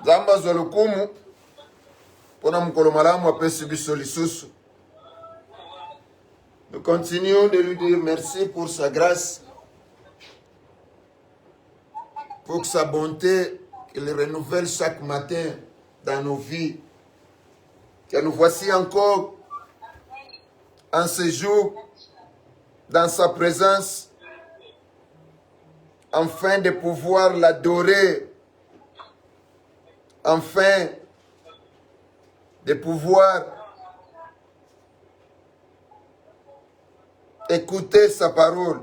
Zamba zolukumu pona mukolo malamu apesi biso lisusu. Nous continuons de lui dire merci pour sa grâce, pour sa bonté qu'il renouvelle chaque matin dans nos vies. Que nous voici encore en ce jour dans sa présence, afin de pouvoir l'adorer, afin de pouvoir écouter sa parole.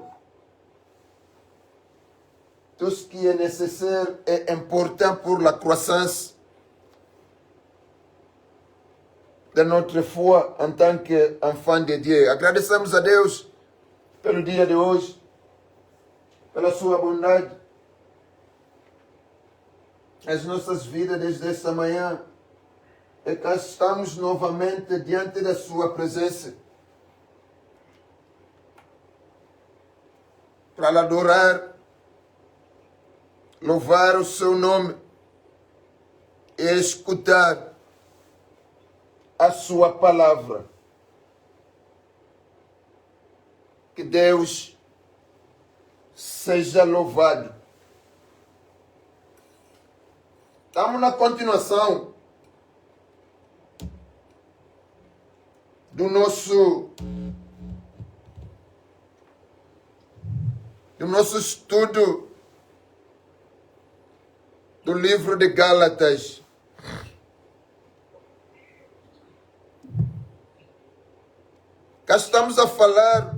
Tout ce qui est nécessaire et important pour la croissance de notre foi en tant qu'enfant de Deus. Agradecemos a Deus pelo dia de hoje, pela sua bondade, as nossas vidas desde esta manhã. E cá estamos novamente diante da sua presença para adorar, louvar o seu nome e escutar a sua palavra. Que Deus seja louvado. Estamos na continuação do nosso estudo do livro de Gálatas. Cá estamos a falar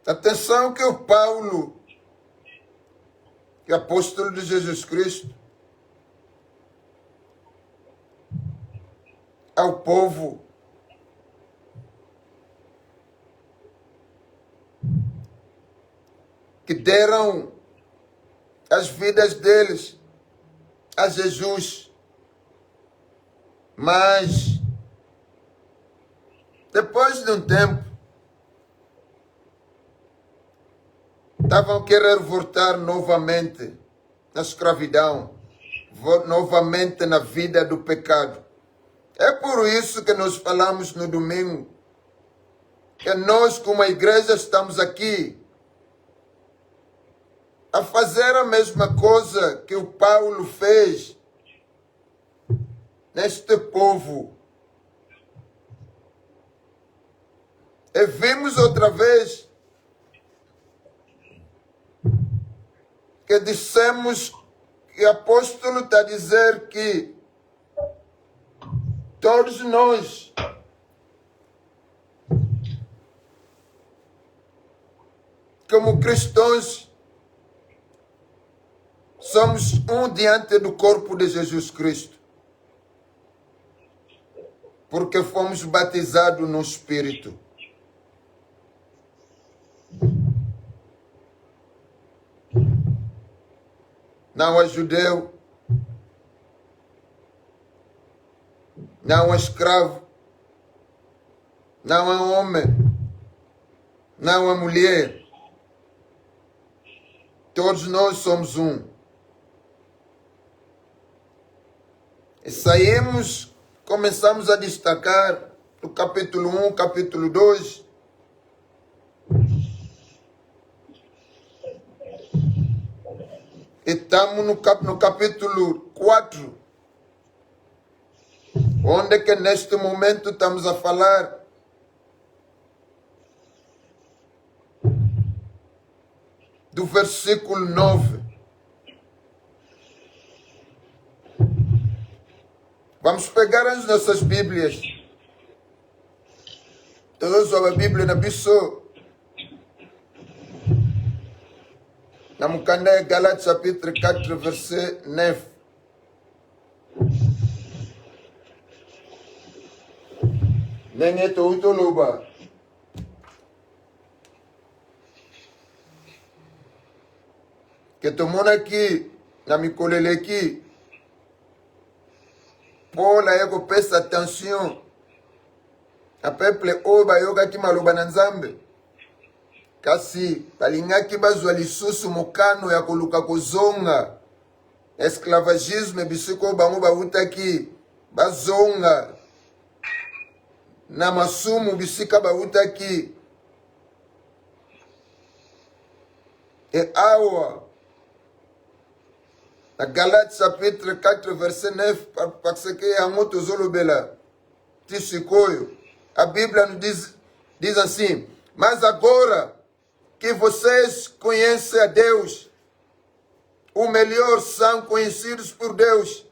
atenção que o Paulo, que é apóstolo de Jesus Cristo, ao povo que deram as vidas deles a Jesus, mas depois de um tempo estavam querendo voltar novamente na escravidão, novamente na vida do pecado. É por isso que nós falamos no domingo que nós, como a igreja, estamos aqui a fazer a mesma coisa que o Paulo fez neste povo. E vimos outra vez que dissemos que o apóstolo está a dizer que todos nós como cristãos somos um diante do corpo de Jesus Cristo, porque fomos batizados no Espírito. Não há judeu, não há escravo, não há homem, não há mulher. Todos nós somos um. E saímos, começamos a destacar do capítulo 1, capítulo 2. E estamos no capítulo 4, onde que neste momento estamos a falar do versículo 9. Vamos pegar as nossas Bíblias. Todos a Bíblia na Bissau. Na Mukanda Galates chapitre 4, verset 9. Nenye to utoloba. Que tomona aqui, na mikolele aqui, Paul a presta atenção a peuple oyo bayoka ki maloba na Nzambe. kasi balingaki bazwa lisusu mokano ya koluka kozonga esclavagisme bisiko bango bawutaki bazonga na masumu bisika bawutaki e awa na Galates chapitre 4 verset 9 parce que yango tozolobela ti sikoyo a Bíblia nos diz assim: mas agora que vocês conhecem a Deus, o melhor, são conhecidos por Deus,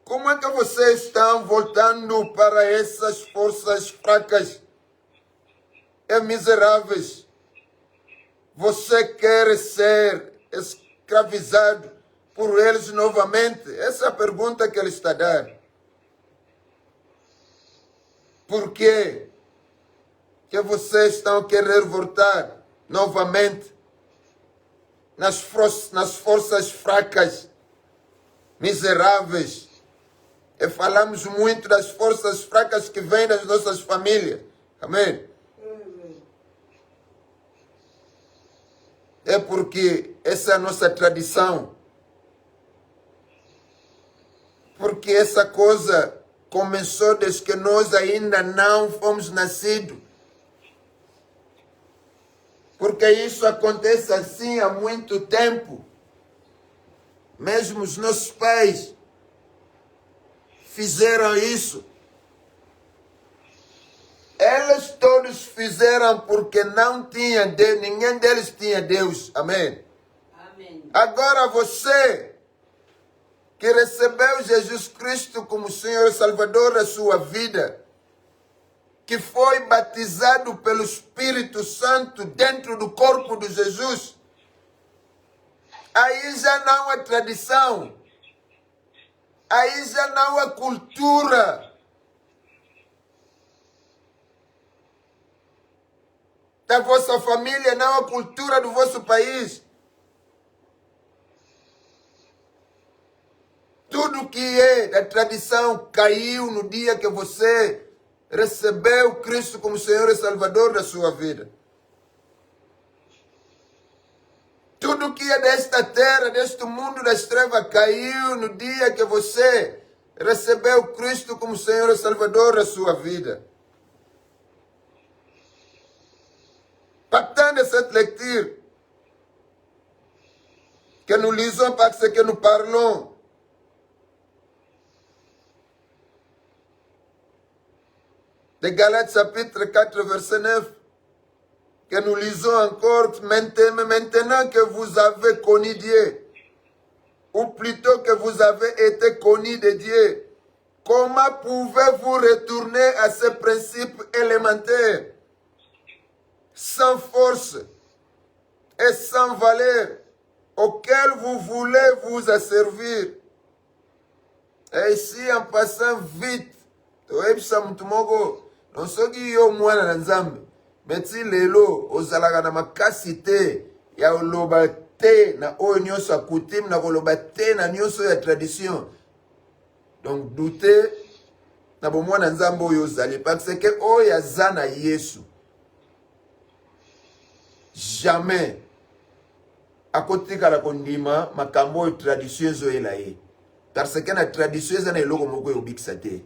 como é que vocês estão voltando para essas forças fracas e miseráveis? Você quer ser escravizado por eles novamente? Essa é a pergunta que ele está dando. Por quê que vocês estão a querer voltar novamente nas forças fracas, miseráveis? E falamos muito das forças fracas que vêm das nossas famílias. Amém? É porque essa é a nossa tradição. Porque essa coisa começou desde que nós ainda não fomos nascidos. Porque isso acontece assim há muito tempo. Mesmo os nossos pais fizeram isso. Eles todos fizeram porque não tinha Deus, ninguém deles tinha Deus. Amém? Amém. Agora você que recebeu Jesus Cristo como Senhor e Salvador da sua vida, que foi batizado pelo Espírito Santo dentro do corpo de Jesus, aí já não há tradição, aí já não há cultura. Da vossa família, não há cultura do vosso país. Tudo que é da tradição caiu no dia que você recebeu Cristo como Senhor e Salvador da sua vida. Tudo que é desta terra, deste mundo das trevas, caiu no dia que você recebeu Cristo como Senhor e Salvador da sua vida. Partant de cette lecture, que nous lisons parce que nous parlons de Galates chapitre 4 verset 9, que nous lisons encore maintenant que vous avez connu Dieu, ou plutôt que vous avez été connu de Dieu, comment pouvez-vous retourner à ces principes élémentaires, sans force et sans valeur, auxquels vous voulez vous asservir? Et ici, en passant vite, non soki yo mwana na nzambe meti lelo ozalaka na makasi te ya oloba te na oyo nyonso ya coutume na koloba te na nyonso ya tradition. Donc doute na bomwana nzambe oyo ozali parce que oyo aza na Yesu jamais akotikala kondima makambo oyo tradition ezoyela ye, parce que na tradition eza na eloko moko eyobikisa te.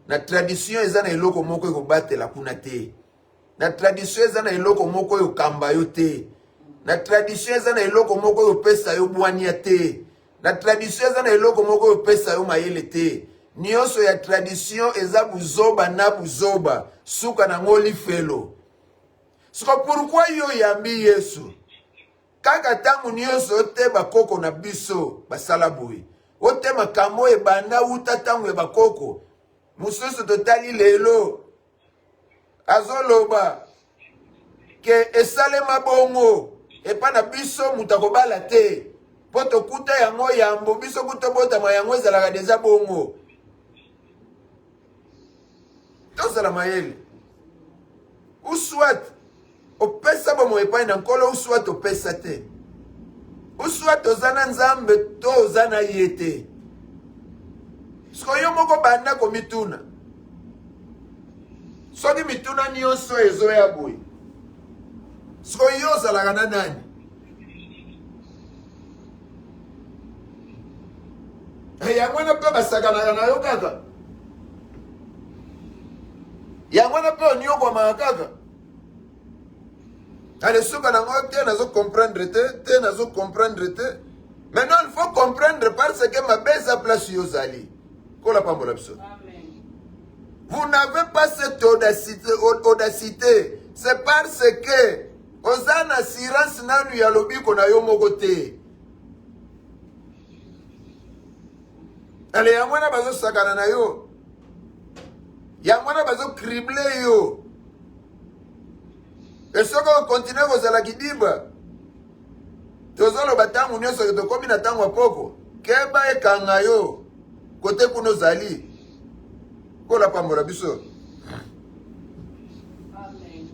Na tradition eza na eloko moko ekobatela kuna te. Na tradition eza na eloko moko ekokamba yo te. Na tradition eza na eloko moko ekopesa yo bwania te. Na tradition eza na eloko moko ekopesa yo mayele te. Nyonso ya tradition eza buzoba na buzoba, suka na ngoli felo. Siko pourquoi yo yambi Yesu? Kaka tangu nyonso ote bakoko na biso basala boye. Ote makambo ebanda uta tangu e bakoko. Mususu totali lelo azoloba ke esalema bongo epa na biso mutakobala te poto kuta yango yambo biso kutobota mayango ezalaka deja bongo tozala mayele uswat opesa bomo epai na nkolo uswat opesa te uswat ozana nzambe to ozana yete. Siko yo moko banda ko mituna. Soki mituna nyonso ezoya boye. So yo zalaka na nani? Yango wana pe basakanaka na yo kaka. Yango wana pe oniokwamaka kaka. Allez, ce qu'on a dit, nazo comprendre te, nazo comprendre te. Maintenant, il faut comprendre parce que ma belle place yozali. Kola pambola biso. Vous n'avez pas cette audacité. C'est parce que ozana assurance nanu ya lobi kona yo mokote. Allez, yamwana bazo sakana na yo. Yamwana bazo cribler yo. Et ce qu'on continue à la kidiba, tozalo batangu nyonso ke tokomi na tango poko, keba ekanga yo, kote kuno zali, kola pambola biso. Amen.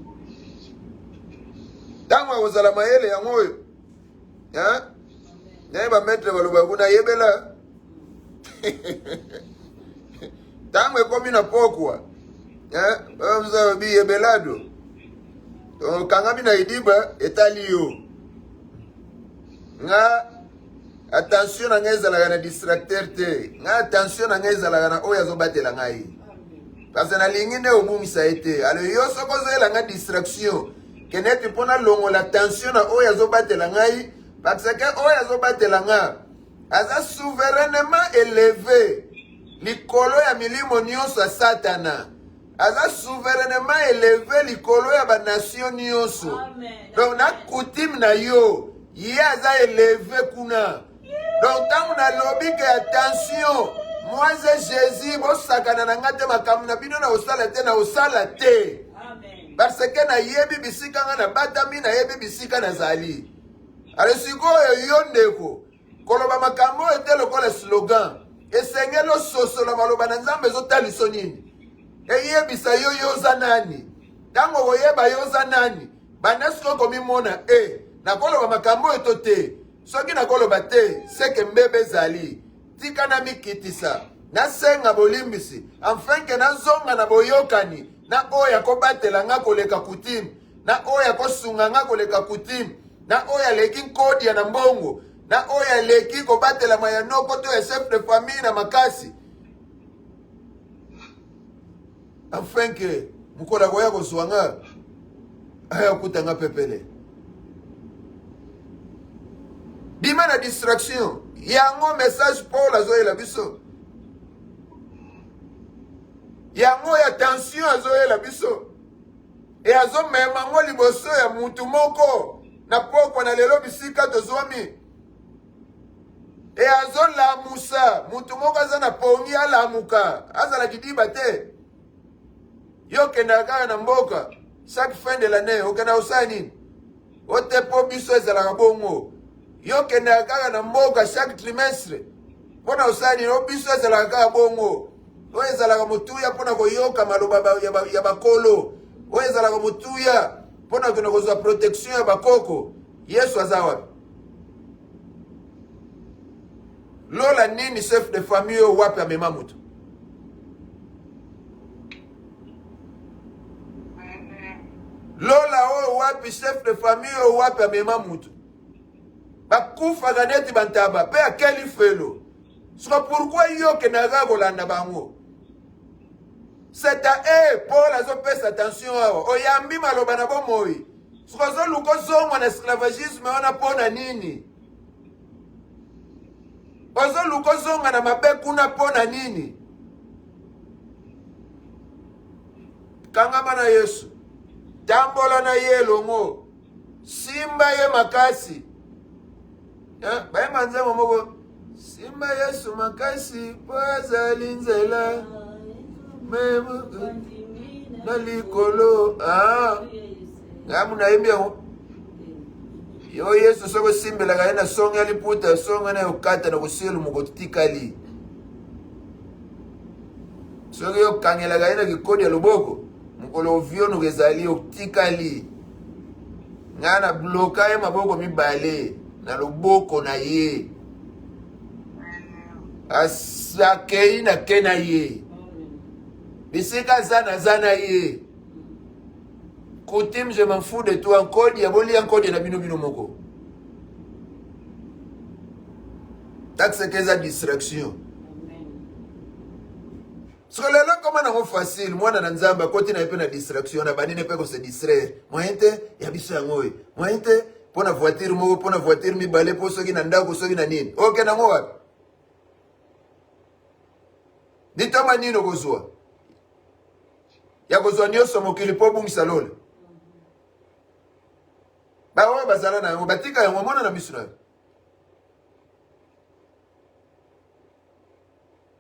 Tango ozala mayele yango oyo, naye bametre baloba kuna yebela, tango ekomi na pokwa, mza bi yebelado, kangami na idiba etali yo nga attention na ngezala na distracteur te nga attention na ngezala na oya zo batela ngai parce na lingi ne omumisa ete alors yo soko zela nga distraction keneti pona longo la tension na oya zo batela ngai parce que oya zo batela nga aza souverainement élevé likolo ya milimo nyonso ya satana aza souverainement élevé likolo ya ba nation nyonso. Donc na coutume na yo, ye aza élevé kuna. Donc tant na lobby que attention, moi c'est Jésus, bo sakana na ngate makamu na bino na osala te na osala te. Amen. Parce que na yebi bisika nga na batami na yebi bisika na zali. Ale siko yo ndeko, koloba makambo ete lokola slogan. Esengelo soso la maloba na nzambe zotaliso nini? Eyebisa yo yoza nani? Tango woyeba yoza nani? Banasko komi mona nakoloba makambo etote. Soki nakoloba te seke mbebe zali. Tika na mikitisa. Na senga bolimbisi. Enfin ke na zonga na boyokani. Na oya kobatela nga koleka kutim. Na oya kosunga nga koleka kutim. Na oya leki kodi ya na mbongo. Na oya leki kobatela mayanoko to ya chef de famille na makasi. Enfin que mukola koya kozwanga aya kutanga pepele bima na distraction yango message Paul azoyela biso yango ya tension azoyela biso e azomema ngo liboso ya mutu moko na pokwa na lelo bisika tozwami e azolamusa mutu moko aza na pongi alamuka azala kidiba te yo kenda kaka na mboka chaque fin de l'année okenda osala nini otepo biso ezalaka bongo yo kenda kaka na mboka chaque trimestre mpona osala nini o biso ezalaka kaka bongo oyo ezalaka motuya mpona koyoka maloba ya bakolo oyo ezalaka motuya mpona kende kozwa protection ya bakoko yesu aza wapi lola nini chef de famille oyo wapi amema moto lola oyo wapi chef de famille oyo wapi amema mutu bakufaka neti bantaba pe akeli felo soka pourquoi yo kenaka kolanda bango c'est à Paul azopesa attention awa oyambi maloba na bomoi soka ozoluka ozongwa na esclavagisme wana mpona nini ozoluka ozonga na mabe kuna mpona nini kangama na yesu tambola na ye longo simba ye makasi bayemba nzembo moko simba yesu makasi po azali nzela memo na likolo ngamu nayembi yango yo yesu soko simbelaka ye na songa liputa songa na yokata na kosielu moko tikali soki yokangelaka ye na kikodi ya loboko mukolo oviono kezali otikali nga na bloka ye maboko mibale na loboko na ye asakei na ke na ye bisika zana ye coutume, je m'en fous de toi. Encore, il y a encore de la bino moko. C'est que ça distraction. Parce que là, comment on est facile, moi, dans Nzamba, quand il y a une distraction, on a pas se distraire. Moi, il y a biso yangoy. Moi, pour la voiture, pour la voiture, mi balé pour ceux qui n'ont pas, pour ceux qui n'ont pas. Ok, n'a dites-moi, ni no gozwa. Ya gozwa nyoso mokili po bungisa lole. Ba wa bazala na yango batika yango mona na misura.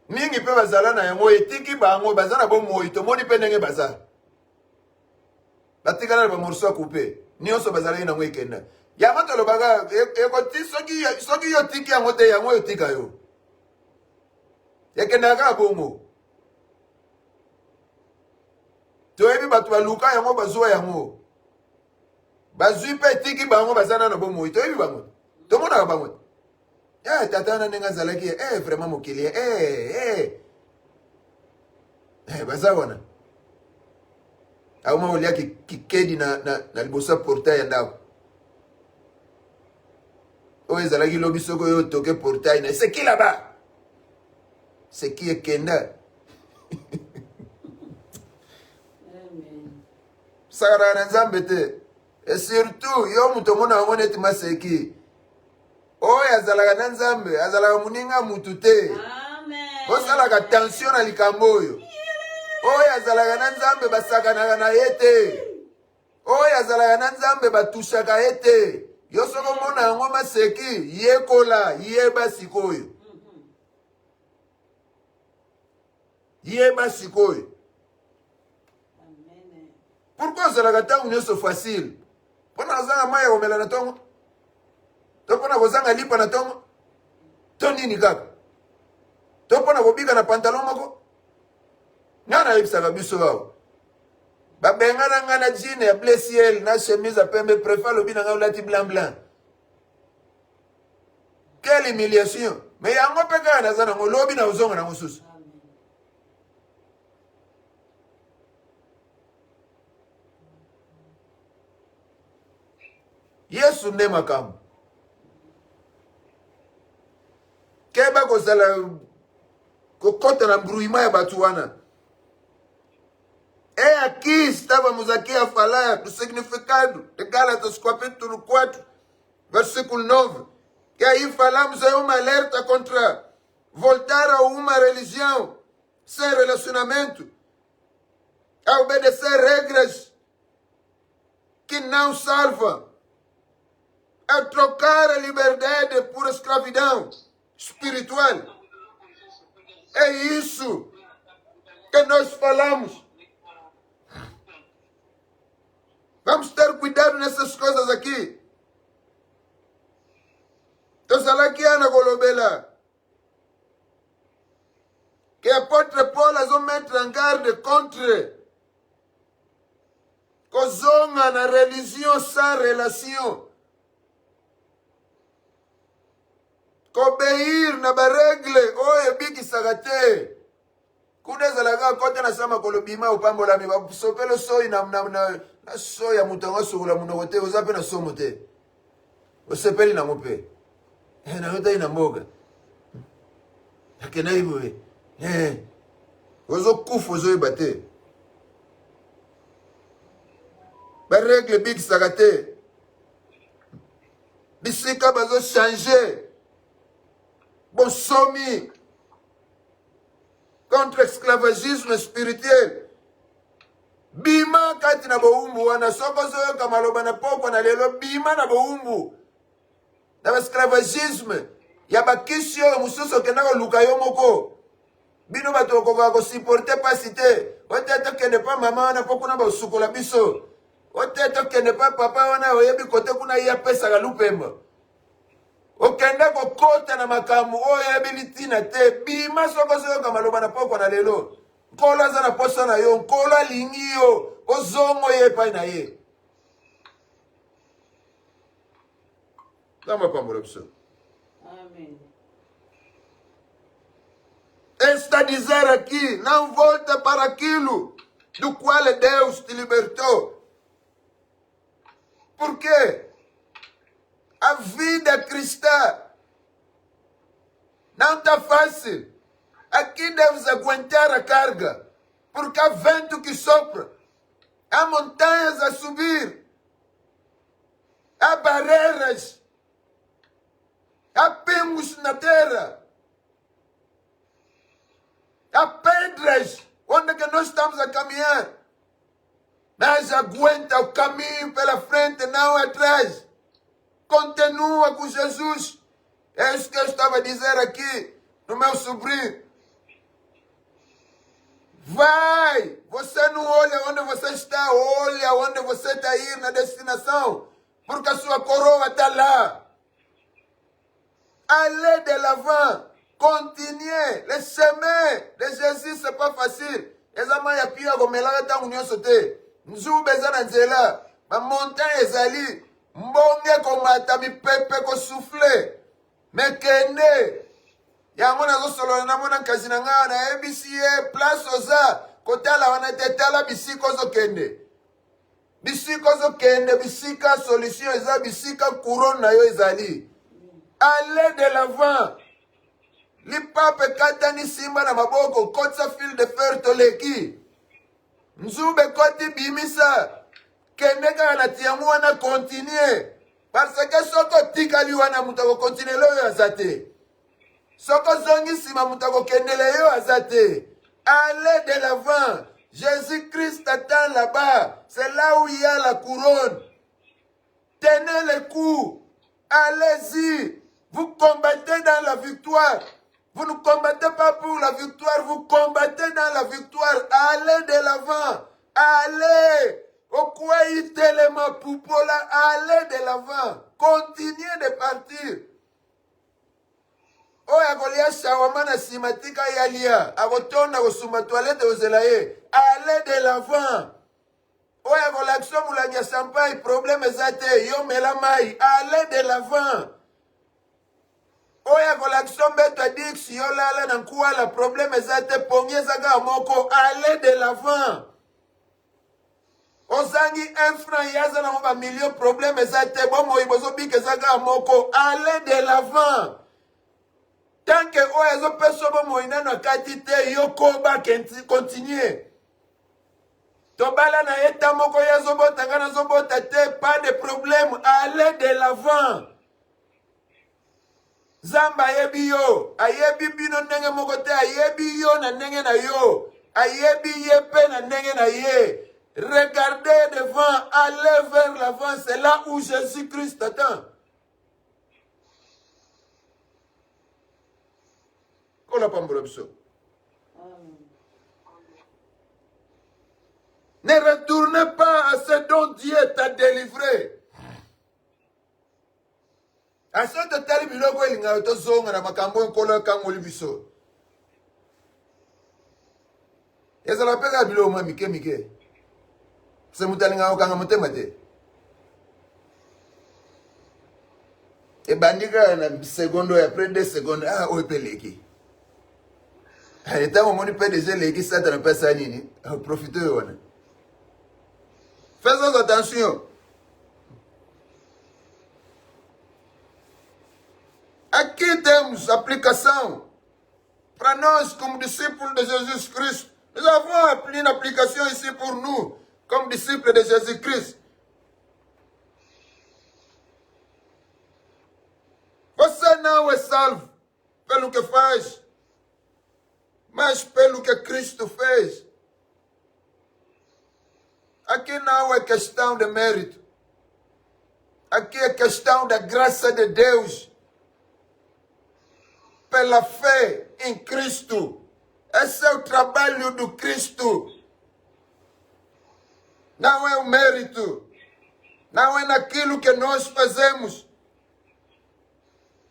Mingi pe bazala na yango etiki bango bazana bo moyi to moni pe ndenge bazala. Batika na ba morso couper. Nyoso bazala na yango ikenda. Ya matolo baga ekoti soki yo tiki yango te yango yo tika yo. Ekenda ka bongo. Toyebi batu baluka yango bazwa yango. Bazui pe tiki bango bazana na bomo. Toyebi bango. Tomona bango. Tata na nenga zalaki vraiment mokili. Bazawana. Auma olia ki kedi na libosa portail ndako. Oye zalaki lobi soko yo toke portail na. C'est qui là-bas? C'est qui est Kenda? Sakara Nzambe te. Et surtout, yo mutomona waneti maseki. Oye azalaka Nzambe, azalaka muninga mutute. Amen. Osalaka tension na likambo yo. Oye azalaka Nzambe basakana na yete. Oye azalaka Nzambe batushaka yete. Yo soko mona yango maseki, yekola, yeba sikoyo. Yeba sikoyo. Pourquoi ça la gata unyo so facile? Pona zanga maya omela na tongo. To pona kozanga lipa na tongo. To nini kaka? To pona kobika na pantalon moko. Ngana yebisa biso wao. Ba bengana ngana jean ya bleu ciel na chemise à pembe préfère le bina ngolati blanc blanc. Quelle humiliation. Mais yango peka na zana ngolobi na uzonga na mususu. Yesu nde makamu. Keba kozala kokota na mbruima ya batu wana. Aqui estávamos aqui a falar do significado de Gálatas capítulo 4, versículo 9. Que aí falamos é uma alerta contra voltar a uma religião sem relacionamento, a obedecer regras que não salvam, a trocar a liberdade por escravidão espiritual. É isso que nós falamos. Vamos ter cuidado nessas coisas aqui. Tosalakiana Golobela. Que apôtre Paul a mettre en garde contre Kozonga na religion sans relation. Obéir na ba règle oye biki sagate. Kude zalaga kote na sama kolobima upambola mi ba sopelo soyi na soya mutongo sugula munogote ozape na somote. Osepeli na mope. Na yota ina mboga. Akena iwe. Ozo kufu ozo ibate. Ba règle biki sagate. Bisika bazo changer. Bon somi contre esclavagisme spirituel. Bima kati na boumbu wana soko zoyo kamaloba na poko na lelo bima na boumbu. Na esclavagisme ya bakisi yo mususu kenda ko luka yo moko. Bino bato ko supporter pasite. Oteto kende pa mama wana poko na ba sukola biso. Oteto kende pa papa wana oyebi kote kuna ya pesa ga lupemba. Okenda ko kota na makamu oye bilitina te bima soko soko maloba na poko na lelo kola za na posa na yo kola lingi yo ozongo ye pa na ye kama pamoja biso. Amen. Esta dizer aqui não volta para aquilo do qual Deus te libertou. Porque a vida cristã não está fácil. Aqui deves aguentar a carga, porque há vento que sopra, há montanhas a subir, há barreiras, há pingos na terra, há pedras onde que nós estamos a caminhar. Mas aguenta o caminho pela frente, não atrás. Continua com Jesus. É isso que eu estava a dizer aqui no meu sobrinho. Vai! Você não olha onde você está, olha onde você está a ir na destinação. Porque a sua coroa está lá. Allez de l'avant. Continuez. Le chemin de Jésus, ce n'est pas facile. Ezama ya pia gomela ta union sote. Nzube zana nzela. Ma montagne ezali. Mbonge komata mi pepe ko souffler. Mekende. Yango nazo solo na mona kazina nga na ABCA place oza. Kotala wana tetala bisiko zo kende. Bisiko zo kende, bisika solution eza bisika couronne na yo ezali. Allez de l'avant. Li pape katani simba na maboko kotsa fil de fer toleki. Nzube koti bimisa. Keneka na tiamu wana continue. Parce que soko tikali wana mutako continue lo azate. Soko zongi sima mutako kendele yo azate. Allez de l'avant. Jésus-Christ attend là-bas. C'est là où il y a la couronne. Tenez le coup. Allez-y. Vous combattez dans la victoire. Vous ne combattez pas pour la victoire, vous combattez dans la victoire. Allez de l'avant. Allez. Okwei telema pupola. Allez de l'avant. Continuez de partir. Oya golia shawamana simatika yalia. Agotona gosuma toilette ozelaye. Allez de l'avant. Oya golakso mulanya sampai problème zate. Yo melamai. Allez de l'avant. Oya golakso beto adiksi yo lala na nkuala problème zate pongeza ga moko. Allez de l'avant. Ozangi un franc yaza na mba million problème zate bomo ibozo bike zaga moko. Allez de l'avant. Tant que oya zo peso bomo inano katite yo koba continue. Tobala na eta moko yazo bota ngana zo bota te pas de problème. Allez de l'avant. Zamba ayebi yo, ayebi bino nenge moko te, ayebi yo na nenge na yo, ayebi yepe na nenge na ye. Regardez devant, allez vers l'avant, c'est là où Jésus-Christ attend. Ne retournez pas à ce dont Dieu t'a délivré. Asoto tali biloko elinga to zonga na makambo nkolo kangoli biso. Ezala peka biloko ma mike. Se mutalinga okanga motema te. E bandika na secondo ya après 2 secondes o epeleki. Eta mo moni PDG leki sata na pesa nini? Profitez wana. Faisons attention. Aqui temos aplicação para nós como discípulos de Jesus Cristo. Nous avons une application ici pour nous comme discípulos de Jesus Cristo. Você não é salvo pelo que faz, mas pelo que Cristo fez. Aqui não é questão de mérito. Aqui é questão da graça de Deus. Pela fé em Cristo. Esse é o trabalho do Cristo. Não é o mérito. Não é naquilo que nós fazemos.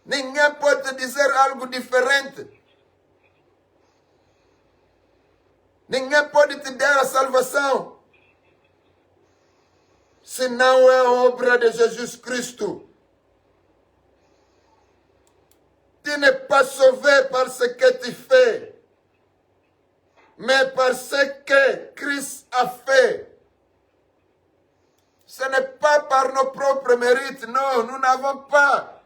Ninguém pode dizer algo diferente. Ninguém pode te dar a salvação. Se não é a obra de Jesus Cristo. Tu n'es pas sauvé par ce que tu fais, mais par ce que Christ a fait. Ce n'est pas par nos propres mérites, non, nous n'avons pas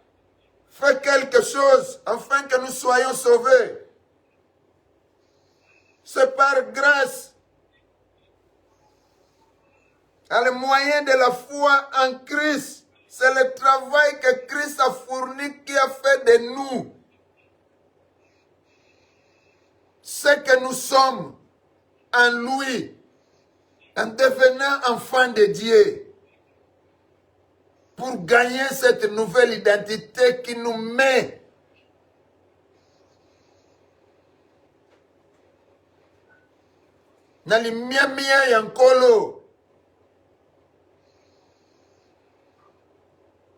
fait quelque chose afin que nous soyons sauvés. C'est par grâce, à le moyen de la foi en Christ. C'est le travail que Christ a fourni qui a fait de nous ce que nous sommes en lui, en devenant enfants de Dieu, pour gagner cette nouvelle identité qui nous met dans les miens et en colo.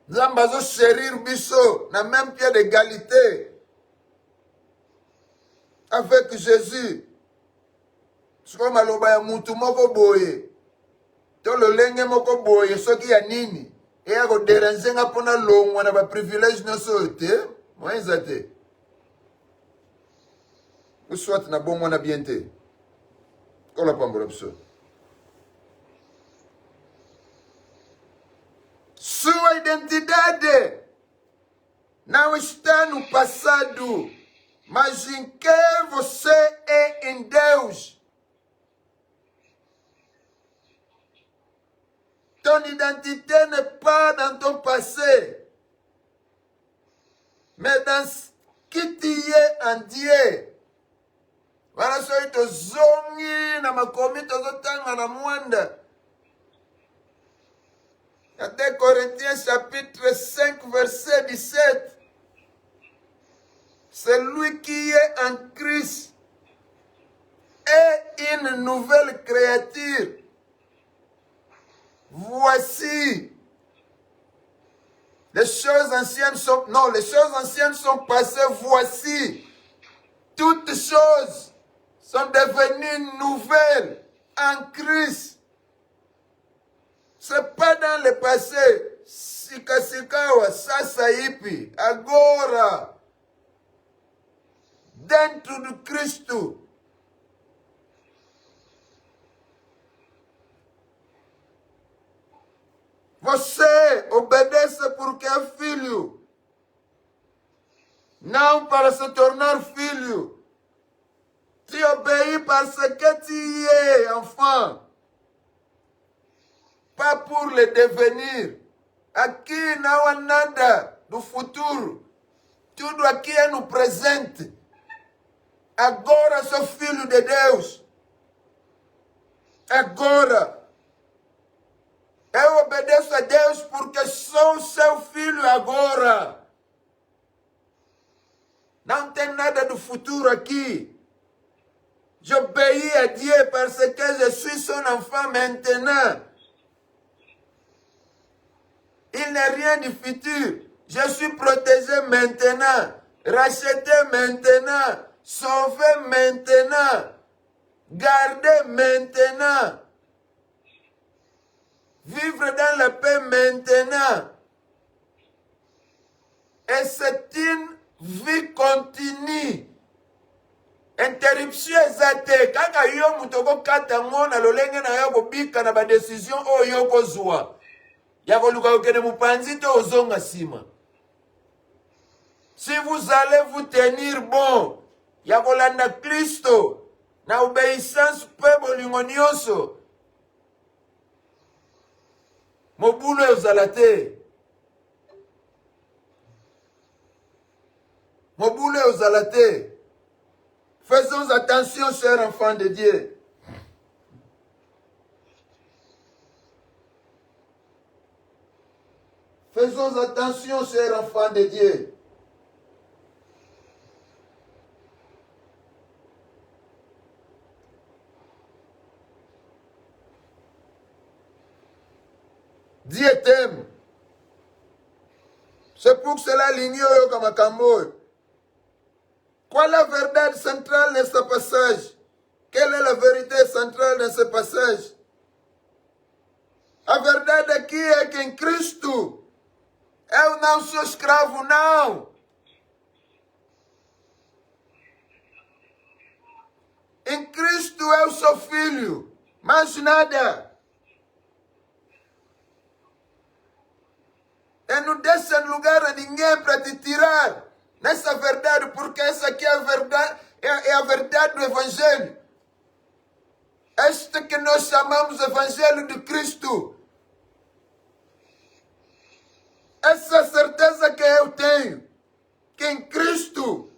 Nous avons chérir biso, na même pied d'égalité avec Jésus. Siko maloba ya mutu moko boye. To lolenge moko boye soki ya nini. E ya ko déranger nga pona longwa na ba privilège nyonso te. Moyenza te. Ou soit na bon mwana bien te. Kola pambola biso. Sua identidade não está no passado, mas em quem você é em Deus. Ton identité n'est pas dans ton passé, mais dans qui tu es en Dieu. Voilà ce que zongi na makomi tozotanga na mwanda. 2 Corinthiens chapitre 5 verset 17. Celui qui est en Christ est une nouvelle créature. Voici, les choses anciennes sont... Non, les choses anciennes sont passées. Voici, toutes choses sont devenues nouvelles en Christ. Ce n'est pas dans le passé. Sika sasa ipi, agora, dentro do Cristo. Você obedece porque é filho. Não para se tornar filho. Tu obéis parce que tu es enfant. Pas pour le devenir. Aqui não há nada do futuro. Tudo aqui é no presente. Agora sou filho de Deus. Agora. Eu obedeço a Deus porque sou seu filho agora. Não tem nada do futuro aqui. J'obéis à Dieu parce que je suis son enfant maintenant. Il n'est rien du futur. Je suis protégé maintenant, racheté maintenant, sauvé maintenant, gardé maintenant. Vivre dans la paix maintenant. Et c'est une vie continue. Interruption ezate. Kaka yo mutoko kata ngona lolenge na yo kobika na ba décision o yo kozwa. Ya koluka okene mupanzi to ozonga sima. Si vous allez vous tenir bon, ya kolanda Kristo na obéissance pe bolingo nyonso. Mobulo ezala te. Mobulo ezala te. Faisons attention, chers enfants de Dieu. Faisons attention, chers enfants de Dieu. Dieu t'aime. C'est pour cela l'ignore comme un cambo. Quelle est la vérité centrale de ce passage? Quelle est la vérité centrale de ce passage? A verdade aqui é que em Cristo eu não sou escravo, não. Em Cristo eu sou filho, mais nada. E não deixa lugar a ninguém para te tirar nessa verdade, porque essa aqui é a verdade, é a verdade do Evangelho. Este que nós chamamos Evangelho de Cristo. Essa certeza que eu tenho, que em Cristo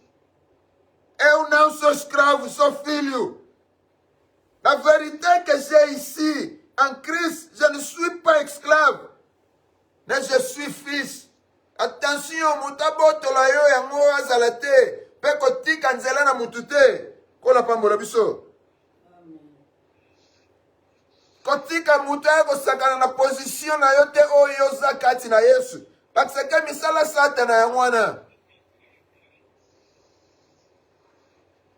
eu não sou escravo, sou filho. La vérité que j'ai ici, en Christ, je ne suis pas esclave, mais je suis fils. Attention, mutabotola yo yango azala te, pe kotika nzela na mutu te, kola pambola biso. Kotika mutu ya kosakana na position na yo te oyo oza kati na Yesu. Bakiseke misala satana yango wana.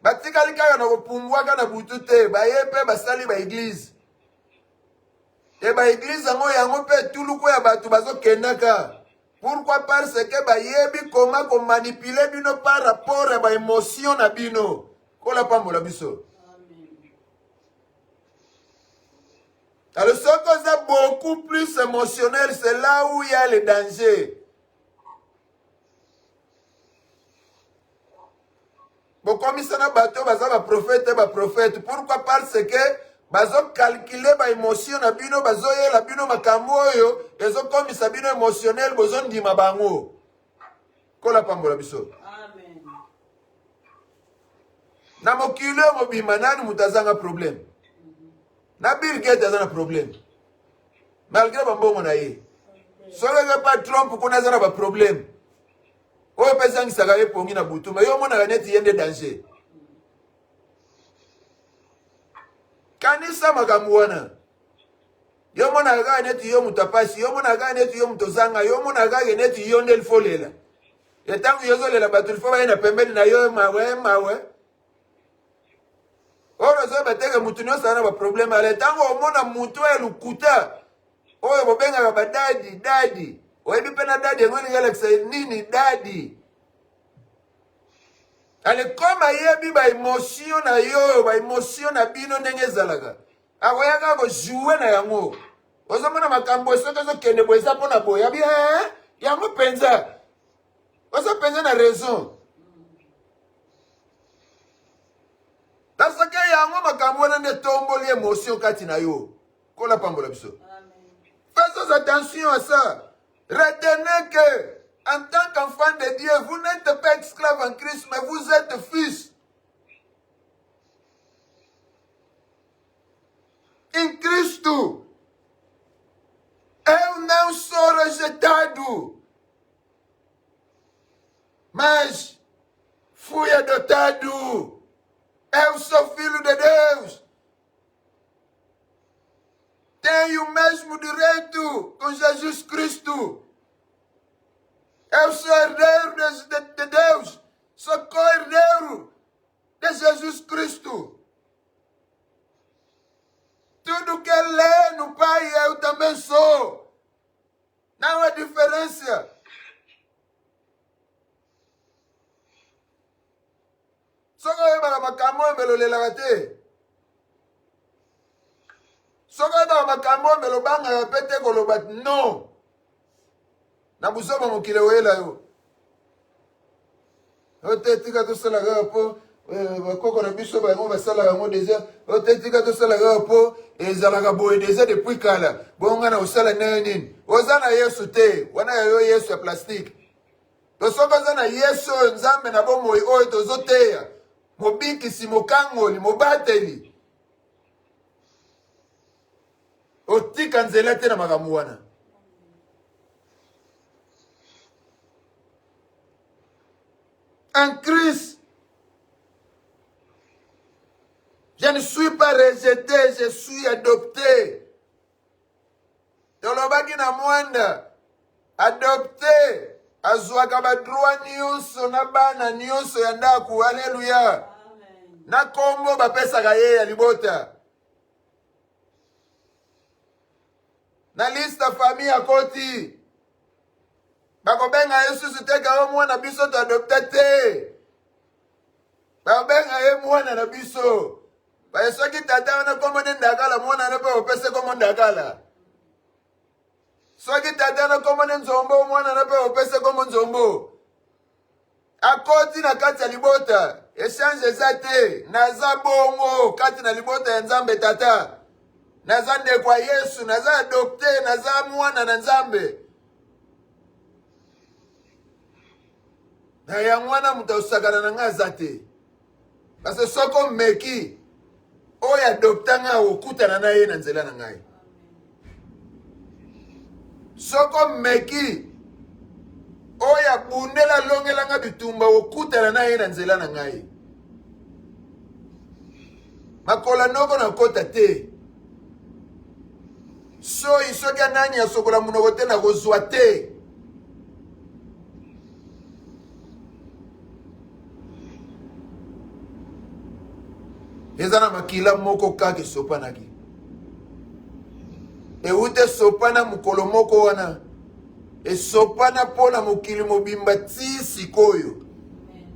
Batikali kaka na kopumbwaka na butu te, baye pe basali ba église. E ba église yango pe tuluku ya batu bazokendaka. Pourquoi? Parce que bayebi comment ko manipuler bino par rapport à ba émotion na bino. Kola pambola biso. Alors ce qui est beaucoup plus émotionnel, c'est là où il y a le danger. Bon, comme ça na bateau, ba prophète. Pourquoi? Parce que bazo calculer ba émotion na bino, bazo yela bino makambo oyo, ezo comme ça bino émotionnel, bozo ndima bango. Kola pambola biso. Amen. Na mokilo mobima nani mutazanga problème. Na Bill Gates azana problème. Malgré bambongo na ye. Soka pas Trump kuna azana ba problème. Oyo pesa ngisaka ye pongi na butu, mais yo mona neti yende danger. Kanisa makamwana. Yo mona ga neti yo mutapasi, yo mona ga neti yo mutozanga, yo mona ga neti yo ndel folela. Etangu yozo lela batul fo ba na pembeni na yo mawe. Oro zo beteke mutu nyo sana ba problème ale tango omona mutu elukuta. Oyo bobenga ba dadi. Oyebi pena dadi ngoni galaxy nini dadi. Ale koma yebi ba émotion na yo, ba émotion na bino ndenge zalaka. Akoyaka ko jouer na yango. Ozo mona makambo soka zo kende boza pona boya bien. Yango penza. Ozo penza na raison. Parce que yango makambo na ne tomboli émotion kati na yo. Kola pambola biso. Faites attention à ça. Retenez que, en tant qu'enfant de Dieu, vous n'êtes pas esclave en Christ, mais vous êtes fils. Em Cristo, eu não sou rejeitado, mas fui adotado. Eu sou filho de Deus. Tenho o mesmo direito com Jesus Cristo. Eu sou herdeiro de Deus. Sou co-herdeiro de Jesus Cristo. Tudo que Ele é no Pai, eu também sou. Não há diferença. Só que eu vou makambo melolela te. Soka ba makambo melobanga ya pete koloba non. Na busoba mokile wela yo. Ote tika to sala ga po bakoko na biso ba ngo basala yango déjà. Ote tika to sala ga po ezala ga boye déjà depuis kala. Bonga na osala nini? Ozana Yesu te. Wana yo Yesu ya plastique. To soka zana Yesu nzambe na bomo oyo tozoteya. Mobiki simokangoli mobateli. Otika nzela te na makambo wana. En Christ, je ne suis pas rejeté, je suis adopté. Tolobaki na mwanda, adopté, azwaka ba droit nyonso na bana nyonso ya ndaku, haleluya. Na kombo bapesaka ye ya libota. Na lista famille à koti. Bakobenga Yesu siteka yo mwana biso to adopte te. Bakobenga ye mwana na biso. Ba Yesu ki tata na komo ndakala mwana na pe opese komo ndakala. Soki tatana komone nzombo mwana na pe opese komo nzombo. Akoti na kati ya libota. Echange zate. Naza bongo kati na libota ya Nzambe tata. Naza ndekwa Yesu. Naza adopte. Naza mwana na Nzambe. Na ya mwana mutausakana na nga zate. Parce soko meki. Oya adopta nga okuta na ye na nzela na ngai. Soko meki. Oya bundela longela nga bitumba okuta na ye na nzela na ngai. Makola noko na kota te. So isoki nani asokola munoko te na kozwa te. Ezana makila moko kake sopanaki. Eute sopana mukolo moko wana. Sopana pona mukili mobimba ti sikoyo.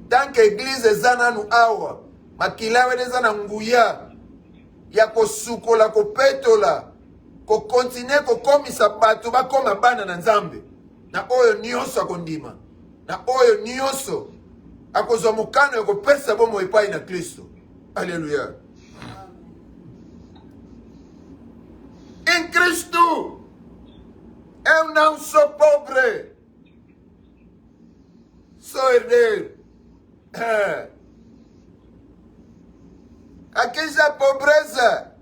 Tanke eglise ezana nu awa. Makila weneza na nguya. Ya kosukola kopetola. Ko kontine ko komisa batu bakoma bana na Nzambe. Na oyo nyonso akondima. Na oyo nyonso akozwa mukano yako pesa bomo epai na Kristo. Alléluia. Em Cristo, eu não sou pobre. Sou herdeiro. Aqui já é pobreza.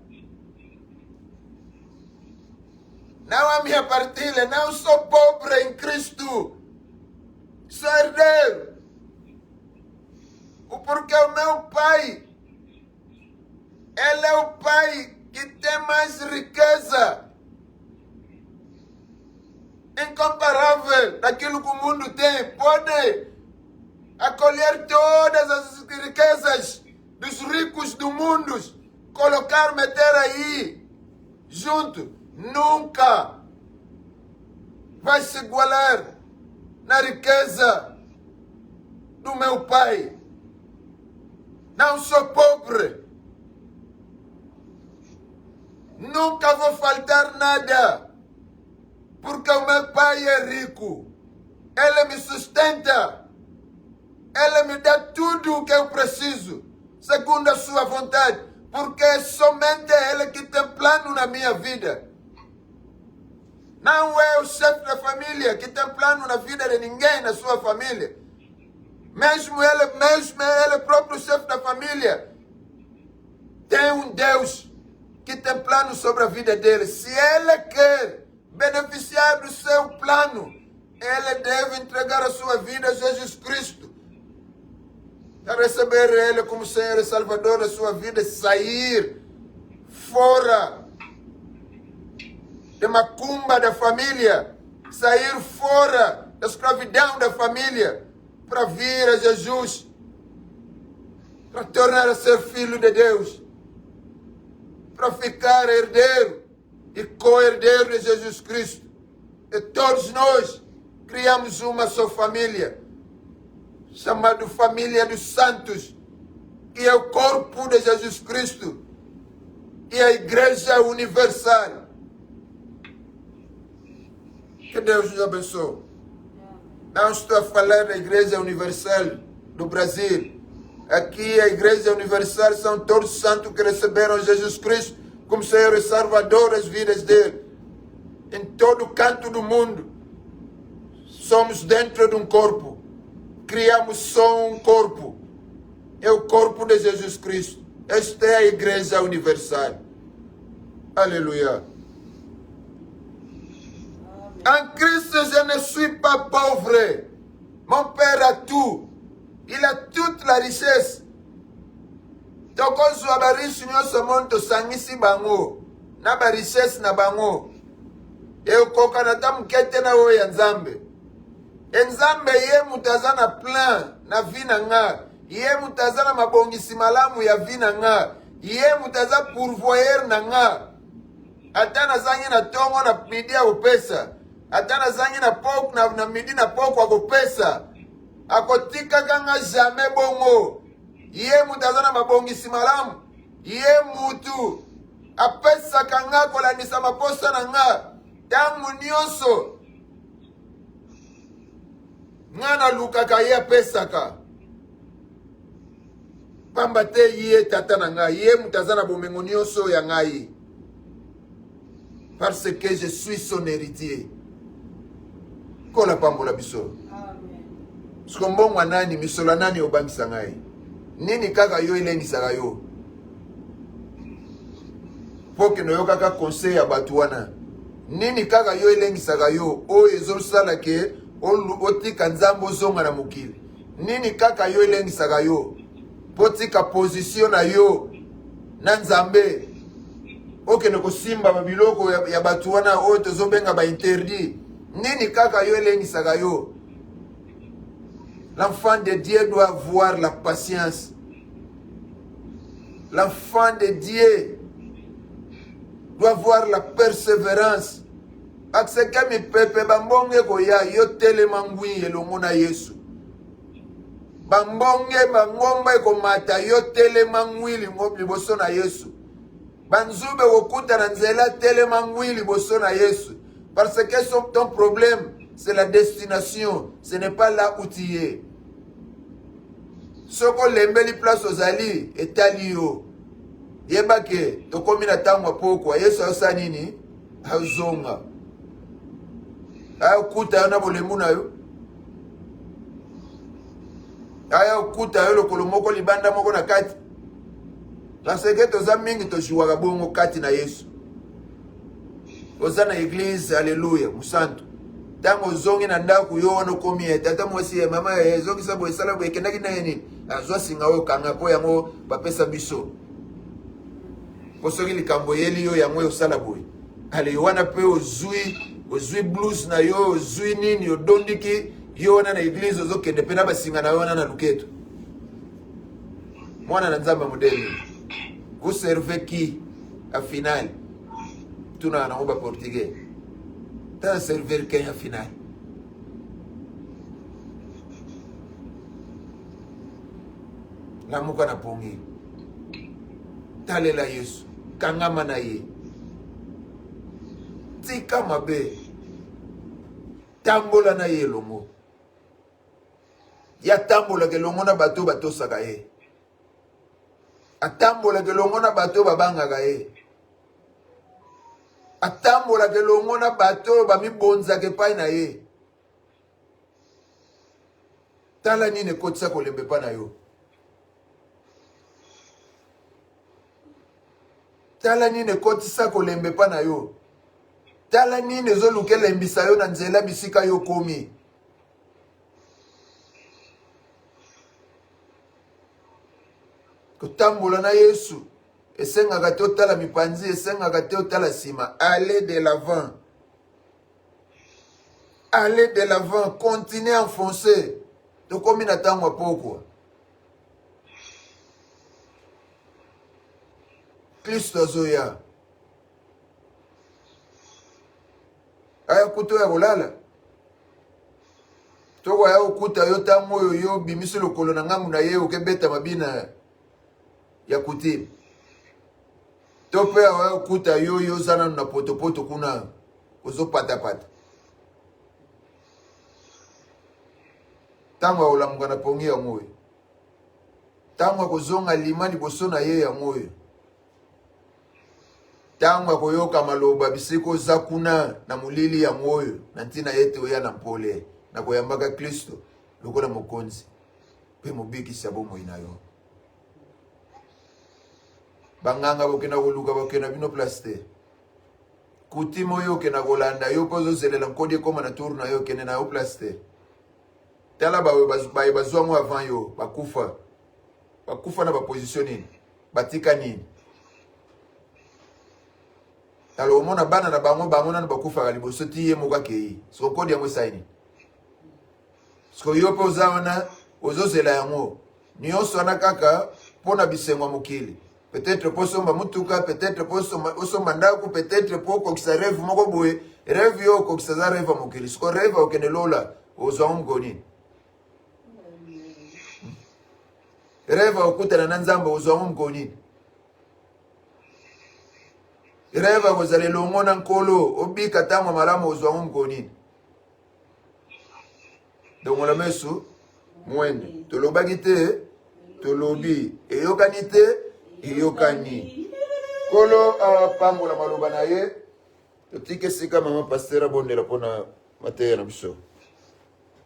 Não a minha partilha. Não sou pobre em Cristo. Sou herdeiro. Porque o meu pai, ele é o pai que tem mais riqueza. Incomparável daquilo que o mundo tem. Pode acolher todas as riquezas dos ricos do mundo. Colocar, meter aí. Junto. Nunca vai se igualar na riqueza do meu pai. Não sou pobre. Nunca vou faltar nada. Porque o meu pai é rico. Ele me sustenta. Ele me dá tudo o que eu preciso. Segundo a sua vontade. Porque é somente Ele que tem plano na minha vida. Não é o chefe da família que tem plano na vida de ninguém na sua família. Mesmo ele próprio chefe da família. Tem um Deus que tem plano sobre a vida dele. Se ele quer beneficiar do seu plano, ele deve entregar a sua vida a Jesus Cristo. Para receber ele como Senhor e Salvador da sua vida, sair fora de macumba da família, sair fora da escravidão da família, para vir a Jesus, para tornar a ser filho de Deus, para ficar herdeiro e co-herdeiro de Jesus Cristo. E todos nós criamos uma só família, chamada Família dos Santos, que é o corpo de Jesus Cristo e a Igreja Universal. Que Deus nos abençoe. Não estou a falar da Igreja Universal do Brasil. Aqui a Igreja Universal são todos os santos que receberam Jesus Cristo como Senhor e Salvador das vidas dele. Em todo canto do mundo, somos dentro de um corpo. Criamos só um corpo. É o corpo de Jesus Cristo. Esta é a Igreja Universal. Aleluia. En Christ, je ne suis pas pauvre. Mon Père a tout. Il a toute la richesse. Tokozwa barishi nyonso monto sangisi bango. Na ba richesse na bango. Koka na tamukete na oya Nzambe. Nzambe ye mutazana plan na vina nga. Ye mutazana mabongisi malamu ya vina nga. Ye mutaza pourvoyer na nga. Atana zangi na tongo na midia upesa. Atana zangi na pok na midi na pok wako pesa. Akotika kanga jamais bongo. Ye mutazana mabongisi malamu. Ye mutu. Apesa kanga kolandisa maposa na nga. Tangu nyonso ngana lukaka ye pesaka pamba te ye tata na ngai ye mutazana bomengo nyonso ya ngai parce que je suis son héritier. Kola pambola biso. Amen. Skombongwa nani misola nani obangisa ngai? Nini kaka yo elengisaka yo? Poke no yo kaka conseil ya batu wana. Nini kaka yo elengisaka yo oyo ezosala ke otika nzambe ozonga na mokili? Nini kaka yo elengisaka yo potika position na yo na nzambe? Oke no kosimba mabiloko ya batu wana oyo tozobenga ba interdit. Nini kaka yo elengisaka yo? L'enfant de Dieu doit avoir la patience. L'enfant de Dieu doit avoir la persévérance. Akseka mi pepe bambonge koya yo telemangwi elongo na Yesu. Bambonge bangomba ekomata yo telemangwi liboso na Yesu. Banzube wokuta na nzela telemangwi liboso na Yesu. Parce que ton problème, c'est la destination. Ce n'est pas là où tu es. Soko lembeli place ozali etali yo. Yebake tokomi na tango poko Yesu asa nini? Azonga. Aya kuta na bolemu na yo. Aya kuta yo lokolo moko libanda moko na kati. Parce que toza mingi toshiwaka bongo kati na Yesu. Oza na église, alléluia, musantu. Tango zongi na ndaku yo wana komi tata mwasi mama zongi sabo esala bo ekendaki na nini? Azwa singa o kanga po yango bapesa biso. Posoki likambo yeli yo yango osala boy. Ale wana pe ozui blues na yo, ozui nini odondiki yo wana na église ozokende pe na basinga na yo wana na luketo. Mwana na nzamba modeli. Vous servez qui à finale? Tuna na oba portugais. T'as servi Kenya final. La muka na pongi. Talela Yesu. Kangama na ye. Tika mabe. Tambola na ye longo. Ya tambola ke longo na bato saka ye. Atambola ke longo na bato babanga ga ye. Atambola ke longo na bato bamibonza ke pai na ye. Tala nini kotisa kolembe pa na yo. Tala nini kotisa kolembe pa na yo. Tala nini zoluke lembisa yo na nzela bisika yo komi. Kotambola na Yesu. Esengaka te otala mipanzi, esengaka te otala sima. Allez de l'avant. Allez de l'avant. Continuez à enfoncer. Tokomi na tango poko. Kristo zoya. Aya kuto ya kolala. Toko ya okuta yo tango yo bimisi lokolo na ngambu na ye okebeta mabina ya kuti. Tope ya okuta yo zana na poto kuna ozo pata. Tango ya olamuka na pongi ya moyo. Tango ya kozonga limani boso na ye ya moyo. Tango ya koyoka maloba bisiko za kuna na mulili ya moyo. Na ntina yete oya na mpole. Na koyambaka Kristo lokola mokonzi. Pe mobiki sabo moina yo. Banganga bokena koluka bokena bino plaste. Kutimo yo kena kolanda yo pozo zelela nkodi koma na tour na yo kene na yo plaste. Tala bawe bazwango avant yo bakufa. Bakufa na ba position nini? Batika nini? Tala omona bana na bango na bakufa kaliboso tiye moka kei. So kodi yango saini. Sko yo poza wana ozozela yango. Nyonso na kaka pona bisengwa mokili. Peut-être pour son mamutuka, peut-être pour son mandaku, peut-être pour qu'on se rêve moko boye, rêve yo qu'on se rêve mokili. Ce qu'on rêve au kenelola aux hommes goni. Rêve au kuta na nzamba aux hommes goni. Reva kozale longo na nkolo obika tango malamu ozwa mkonini. Donc la mesu mwende tolobaki te tolobi eyokani te eyokani. Kolo pambola maloba na ye totike sika mama pasteur abondela pona mateya na biso.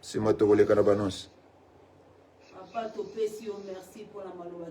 Sima tokoleka na banonsi. Papa topesi yo merci pour la maloba.